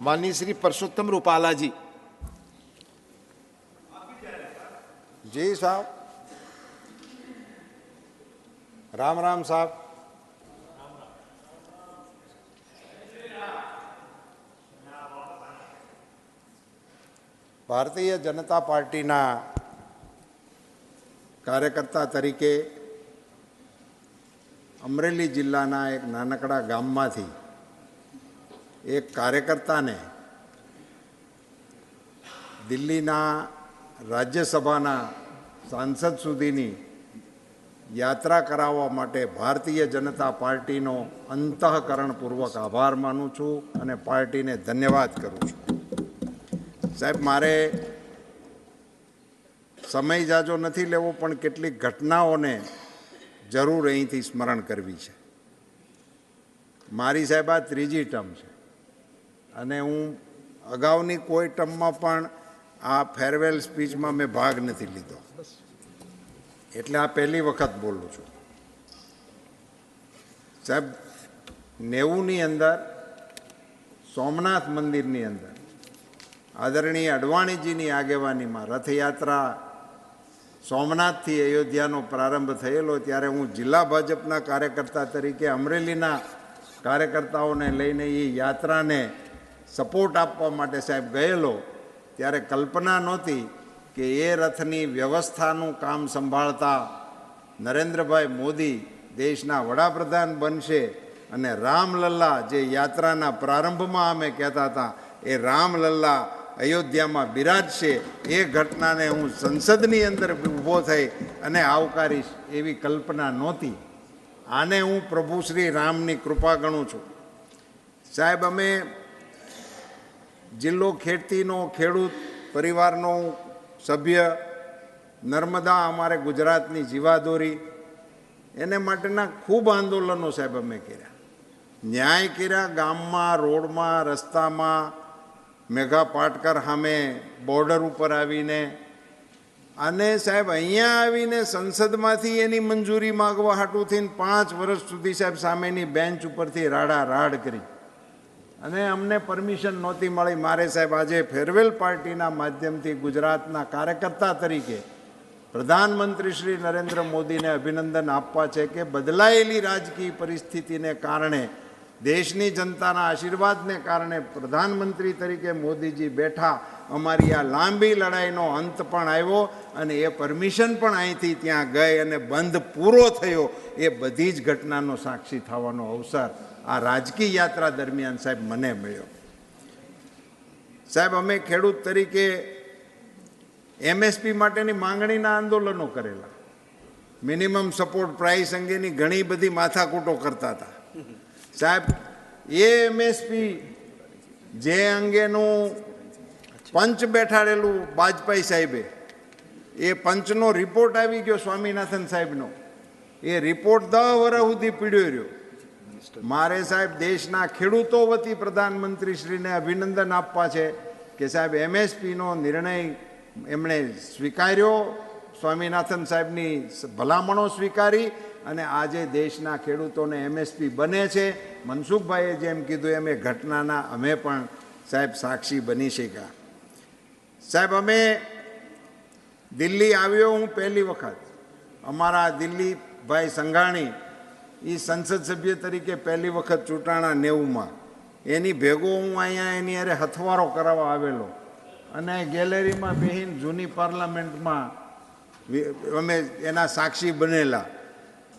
माननीय श्री परसोत्तम रूपाला जी। जी साहब, राम राम साहब। भारतीय जनता पार्टी ना कार्यकर्ता तरीके अमरेली जिल्लाना एक नानकड़ा गाममांथी एक कार्यकर्ता ने दिल्लीना राज्यसभाना सांसद सुधीनी यात्रा कराववा माटे भारतीय जनता पार्टीनो अंतःकरणपूर्वक आभार मानु छूं अने पार्टीने धन्यवाद करूं छूं। साहेब, मारे समय जाजो नहीं लेवो पण केटलीक घटनाओने जरूर अहींथी स्मरण करवी छे। मारी साहेब आ त्रीजी टर्म छे अने हूँ अगाउनी कोई टर्ममां पण आ फेरवेल स्पीच में मैं भाग नहीं लीधो, एटले आ पहली वखत बोलूँ छूं। साहेब, 90 अंदर सोमनाथ मंदिर नी अंदर आदरणीय अडवाणीजी नी आगेवानी में रथयात्रा सोमनाथ थी अयोध्यानो प्रारंभ थयेलो त्यारे हूँ जिला भाजपना कार्यकर्ता तरीके अमरेलीना कार्यकर्ताओने लईने ये यात्रा ने सपोर्ट आपवा माटे साहेब गयेलो त्यारे कल्पना नहोती कि ये रथनी व्यवस्थानुं काम संभाळता नरेन्द्रभाई मोदी देशना वडाप्रधान बनशे अने रामलल्ला जे यात्राना प्रारंभमां अमे कहेता हता ए रामलल्ला अयोध्या में बिराजशे, ए घटना ने हूँ संसदनी अंदर ऊभो थई अने आवकारीश एवी कल्पना नहोती। आने हूँ प्रभु श्री रामनी कृपा गणुं छुं। साहेब, अमे जिल्लो खेड़तीनो खेडूत परिवारनो सभ्य नर्मदा अमारे गुजरातनी जीवादोरी एने माटेना खूब आंदोलनों साहेब अमे कर्या, न्याय कर्या, गाममां रोडमां रस्तामां मेघा पाटकर सामे बॉर्डर पर आवीने अने साहेब अहींया आवीने संसदमांथी एनी मंजूरी मागवा हाटू थईने 5 वर्ष सुधी साहेब सामेनी बेंच उपरथी राड़ा राड़ करी अने अमने परमिशन नहोती मळी। मारे साहेब आजे फेरवेल पार्टीना माध्यमथी गुजरातना कार्यकर्ता तरीके प्रधानमंत्री श्री नरेन्द्र मोदी ने अभिनंदन आपवा छे के बदलायेली राजकीय परिस्थितिने कारणे देशनी जनताना आशीर्वादने कारणे प्रधानमंत्री तरीके मोदीजी बैठा अमारी आ लांबी लड़ाईनो अंत पण आव्यो अने ए परमिशन पण અહીંથી ત્યાં ગઈ અને બંધ પૂરો થયો। એ બધી જ ઘટનાનો સાક્ષી થવાનો અવસર આ રાજકીય યાત્રા દરમિયાન સાહેબ મને મળ્યો। સાહેબ, અમે ખેડૂત તરીકે એમએસપી માટેની માંગણીના આંદોલનો કરેલા, મિનિમમ સપોર્ટ પ્રાઇસ અંગેની ઘણી બધી માથાકૂટો કરતા હતા। साहेब, ये एमएसपी जे अंगेनु पंच बैठाड़ेलू वाजपेयी साहेबे ए पंचनो रिपोर्ट आवी गयो स्वामीनाथन साहेबनो, ए रिपोर्ट 10 वर्ष सुधी पीड्यो रह्यो। मारे साहेब देशना खेडूतो वती प्रधानमंत्री श्रीने अभिनंदन आपवा छे के साहेब एमएसपी नो निर्णय एमणे स्वीकार्यो, स्वामीनाथन साहेबनी भलामणो स्वीकारी અને આજે દેશના ખેડૂતોને એમએસપી બને છે। મનસુખભાઈએ જેમ કીધું એમ એ ઘટનાના અમે પણ સાહેબ સાક્ષી બની શક્યા। સાહેબ, અમે દિલ્હી આવ્યો હું પહેલી વખત, અમારા દિલ્હીભાઈ સંઘાણી એ સંસદ સભ્ય તરીકે પહેલી વખત ચૂંટાણા 90માં, એની ભેગો હું અહીંયા એની અરે હથવારો કરાવવા આવેલો અને ગેલેરીમાં બેહીને જૂની પાર્લામેન્ટમાં અમે એના સાક્ષી બનેલા।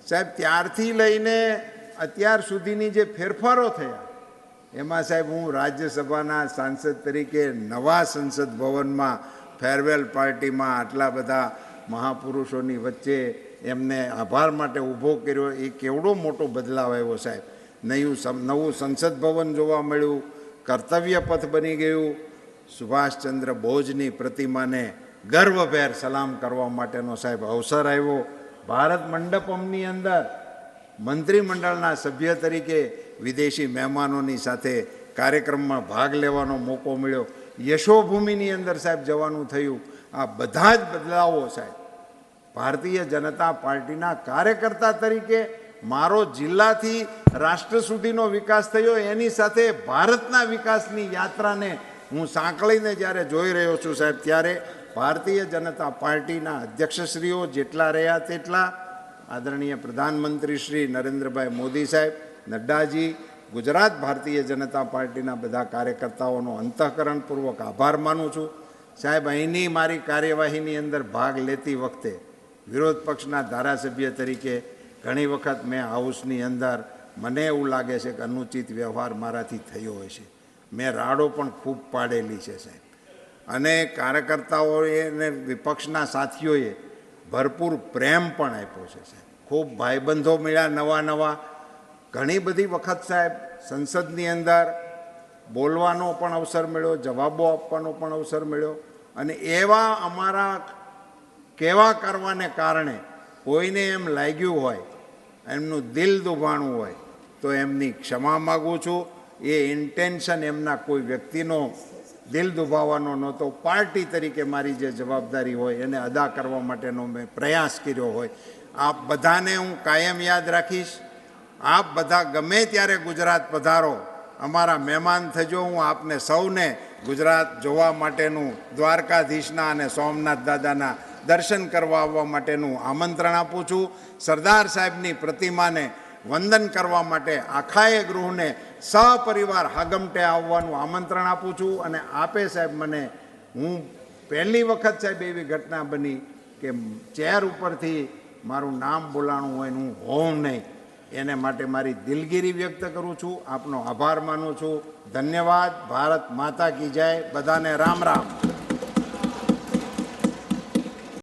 साहेब, त्यारथी लईने अत्यार सुधीनी जे फेरफारो थया एमां साहेब हूँ राज्यसभाना सांसद तरीके नवा संसद भवन में फेरवेल पार्टी में आटला बधा महापुरुषोनी वच्चे एमने आभार माटे ऊभो कर्यो। ए केवडो मोटो बदलाव आव्यो साहेब। नवुं संसद भवन जोवा मळ्युं, कर्तव्य पथ बनी गयुं, सुभाषचंद्र बोजनी प्रतिमा ने गर्वभेर सलाम करवा माटेनो साहेब अवसर आव्यो। भारत मंडपमनी अंदर मंत्रीमंडलना सभ्य तरीके विदेशी मेहमानोनी साथे कार्यक्रम में भाग लेवानो मौको मळ्यो। यशोभूमिनी अंदर साहेब जवानुं थयुं। आ बधा ज बदलावो साहेब भारतीय जनता पार्टीना कार्यकर्ता तरीके મારો જિલ્લાથી રાષ્ટ્ર સુધીનો વિકાસ થયો, એની સાથે ભારતના વિકાસની યાત્રાને હું સાંકળીને જ્યારે જોઈ રહ્યો છું સાહેબ, ત્યારે ભારતીય જનતા પાર્ટીના અધ્યક્ષશ્રીઓ જેટલા રહ્યા તેટલા, આદરણીય પ્રધાનમંત્રી શ્રી નરેન્દ્રભાઈ મોદી સાહેબ, નડ્ડાજી, ગુજરાત ભારતીય જનતા પાર્ટીના બધા કાર્યકર્તાઓનો અંતઃકરણપૂર્વક આભાર માનું છું. સાહેબ, અહીંની મારી કાર્યવાહીની અંદર ભાગ લેતી વખતે વિરોધ પક્ષના ધારાસભ્ય તરીકે ઘણી વખત મેં હાઉસની અંદર મને એવું લાગે છે કે અનુચિત વ્યવહાર મારાથી થયો હોય છે. મેં રાડો પણ ખૂબ પાડેલી છે સાહેબ, અને કાર્યકર્તાઓએ અને વિપક્ષના સાથીઓએ ભરપૂર પ્રેમ પણ આપ્યો છે સાહેબ. ખૂબ ભાઈબંધો મળ્યા નવા. ઘણી બધી વખત સાહેબ સંસદની અંદર બોલવાનો પણ અવસર મળ્યો, જવાબો આપવાનો પણ અવસર મળ્યો, અને એવા અમારા કહેવા કરવાને કારણે કોઈને એમ લાગ્યું હોય, એમનું દિલ દુભાણું હોય, તો એમની ક્ષમા માગું છું. એ ઇન્ટેન્શન એમના કોઈ વ્યક્તિનો દિલ દુભાવવાનો નહોતો. પાર્ટી તરીકે મારી જે જવાબદારી હોય એને અદા કરવા માટેનો મેં પ્રયાસ કર્યો હોય. આપ બધાને હું કાયમ યાદ રાખીશ. આપ બધા ગમે ત્યારે ગુજરાત પધારો, અમારા મહેમાન થજો. હું આપને સૌને ગુજરાત જોવા માટેનું, દ્વારકાધીશના અને સોમનાથ દાદાના દર્શન કરવા આવવા માટેનું આમંત્રણ આપું છું. સરદાર સાહેબની પ્રતિમાને વંદન કરવા માટે આખાએ ગૃહને સહપરિવાર હાગમટે આવવાનું આમંત્રણ આપું છું. અને આપે સાહેબ મને, હું પહેલી વખત સાહેબ એવી ઘટના બની કે ચેર ઉપરથી મારું નામ બોલાણું હોય ને હું હોઉં નહીં, એને માટે મારી દિલગીરી વ્યક્ત કરું છું. આપનો આભાર માનું છું. ધન્યવાદ. ભારત માતા કી જય. બધાને રામ રામ.